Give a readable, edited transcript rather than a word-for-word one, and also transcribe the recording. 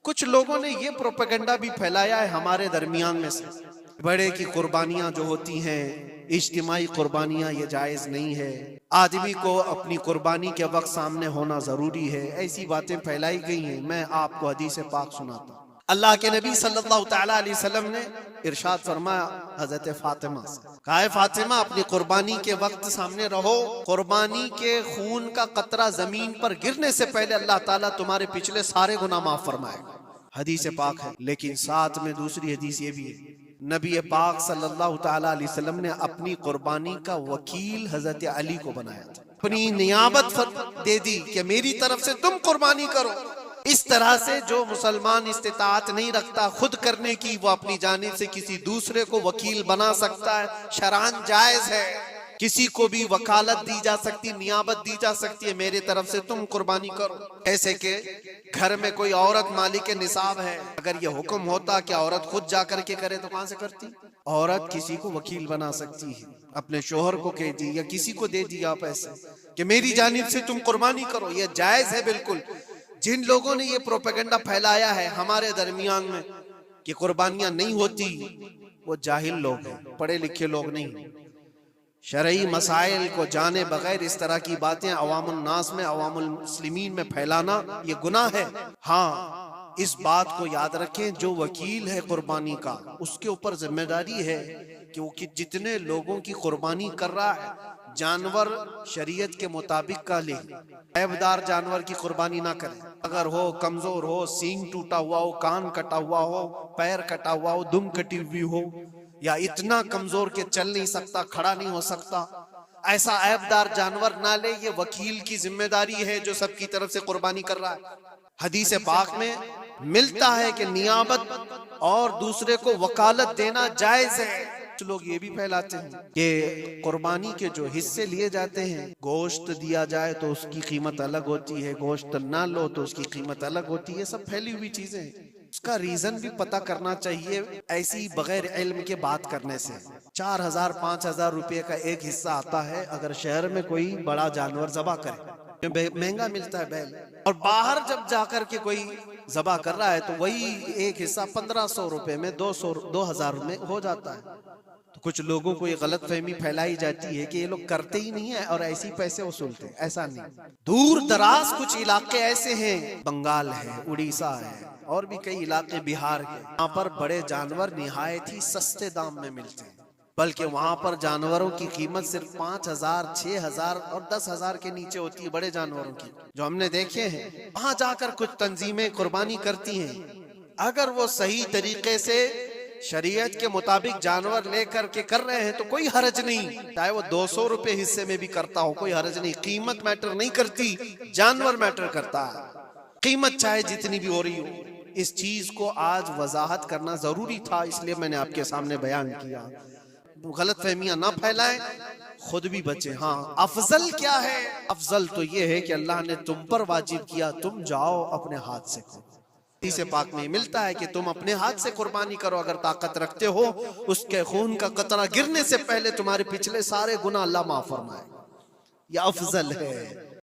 کچھ لوگوں نے یہ پروپیگنڈا بھی پھیلایا ہے ہمارے درمیان میں سے، بڑے کی قربانیاں جو ہوتی ہیں اجتماعی قربانیاں، یہ جائز نہیں ہے، آدمی کو اپنی قربانی کے وقت سامنے ہونا ضروری ہے، ایسی باتیں پھیلائی گئی ہیں۔ میں آپ کو حدیث پاک سناتا ہوں۔ اللہ کے نبی صلی اللہ تعالیٰ علیہ وسلم نے ارشاد فرمایا حضرت فاطمہ سے، کہا ہے فاطمہ اپنی قربانی کے وقت سامنے رہو، قربانی کے خون کا قطرہ زمین پر گرنے سے پہلے اللہ تعالیٰ تمہارے پچھلے سارے گناہ معاف فرمائے گا۔ حدیث پاک ہے، لیکن ساتھ میں دوسری حدیث یہ بھی ہے، نبی پاک صلی اللہ تعالیٰ علیہ وسلم نے اپنی قربانی کا وکیل حضرت علی کو بنایا تھا، اپنی نیابت دے دی کہ میری طرف سے تم قربانی کرو۔ اس طرح سے جو مسلمان استطاعت نہیں رکھتا خود کرنے کی، وہ اپنی جانب سے کسی دوسرے کو وکیل بنا سکتا ہے، شرعاً جائز ہے، کسی کو بھی وکالت دی جا سکتی، نیابت دی جا سکتی ہے، میرے طرف سے تم قربانی کرو۔ ایسے کہ گھر میں کوئی عورت مالک نصاب ہے، اگر یہ حکم ہوتا کہ عورت خود جا کر کے کرے تو کہاں سے کرتی؟ عورت کسی کو وکیل بنا سکتی ہے، اپنے شوہر کو کہہ دی یا کسی کو دے دیا پیسے کہ میری جانب سے تم قربانی کرو، یہ جائز ہے بالکل۔ جن لوگوں نے یہ پروپیگنڈا پھیلایا ہے ہمارے درمیان میں کہ قربانیاں نہیں ہوتی، وہ جاہل لوگ ہیں، پڑھے لکھے لوگ نہیں۔ شرعی مسائل کو جانے بغیر اس طرح کی باتیں عوام الناس میں، عوام المسلمین میں پھیلانا یہ گناہ ہے۔ ہاں اس بات کو یاد رکھیں، جو وکیل ہے قربانی کا اس کے اوپر ذمہ داری ہے کہ وہ جتنے لوگوں کی قربانی کر رہا ہے جانور شریعت کے مطابق کا لے، عیبدار جانور کی قربانی نہ کرے، اگر ہو کمزور ہو، سینگ ٹوٹا ہوا ہو، کان کٹا ہوا ہو، پیر کٹا ہوا ہو، دم کٹی ہوئی ہو، یا اتنا کمزور کہ چل نہیں سکتا، کھڑا نہیں ہو سکتا، ایسا عیبدار جانور نہ لے۔ یہ وکیل کی ذمہ داری ہے جو سب کی طرف سے قربانی کر رہا ہے۔ حدیث پاک میں ملتا ہے کہ نیابت اور دوسرے کو وکالت دینا جائز ہے۔ کچھ لوگ یہ بھی پھیلاتے ہیں کہ قربانی کے جو حصے لیے جاتے ہیں، گوشت دیا جائے تو اس کی قیمت الگ ہوتی ہے، گوشت نہ لو تو اس کی قیمت الگ ہوتی ہے، یہ سب پھیلی ہوئی چیزیں ہیں۔ اس کا ریزن بھی پتہ کرنا چاہیے، ایسی بغیر علم کے بات کرنے سے۔ 4000 5000 روپے کا ایک حصہ آتا ہے اگر شہر میں کوئی بڑا جانور ذبح کرے، مہنگا ملتا ہے بیل، اور باہر جب جا کر کے کوئی ذبح کر رہا ہے تو وہی ایک حصہ 1500 روپے میں 2000 میں ہو جاتا ہے۔ تو کچھ لوگوں کو یہ غلط فہمی پھیلائی جاتی ہے کہ یہ لوگ کرتے ہی نہیں ہیں اور ایسے پیسے وصولتے ہیں، ایسا نہیں۔ دور دراز کچھ علاقے ایسے ہیں، بنگال ہے، اڑیسہ ہے، اور بھی کئی علاقے بہار کے، وہاں پر بڑے جانور نہایت ہی سستے دام میں ملتے ہیں، بلکہ وہاں پر جانوروں کی قیمت صرف 5000 6000 اور 10000 کے نیچے ہوتی ہے، بڑے جانوروں کی جو ہم نے دیکھے ہیں۔ وہاں جا کر کچھ تنظیمیں قربانی کرتی ہیں، اگر وہ صحیح طریقے سے شریعت کے مطابق جانور لے کر کے کر رہے ہیں تو کوئی حرج نہیں، چاہے وہ 200 روپے حصے میں بھی کرتا ہو، کوئی حرج نہیں۔ قیمت میٹر نہیں کرتی، جانور میٹر کرتا ہے، قیمت چاہے جتنی بھی ہو رہی ہو۔ اس چیز کو آج وضاحت کرنا ضروری تھا، اس لیے میں نے آپ کے سامنے بیان کیا۔ غلط فہمیاں نہ پھیلائیں، خود بھی بچیں۔ ہاں افضل کیا ہے؟ افضل تو یہ ہے کہ اللہ نے تم پر واجب کیا، تم جاؤ اپنے ہاتھ سے کرو۔ حدیث پاک میں ملتا ہے کہ تم اپنے ہاتھ سے قربانی کرو اگر طاقت رکھتے ہو، اس کے خون کا قطرہ گرنے سے پہلے تمہارے پچھلے سارے گناہ اللہ معاف فرمائے، یہ افضل ہے۔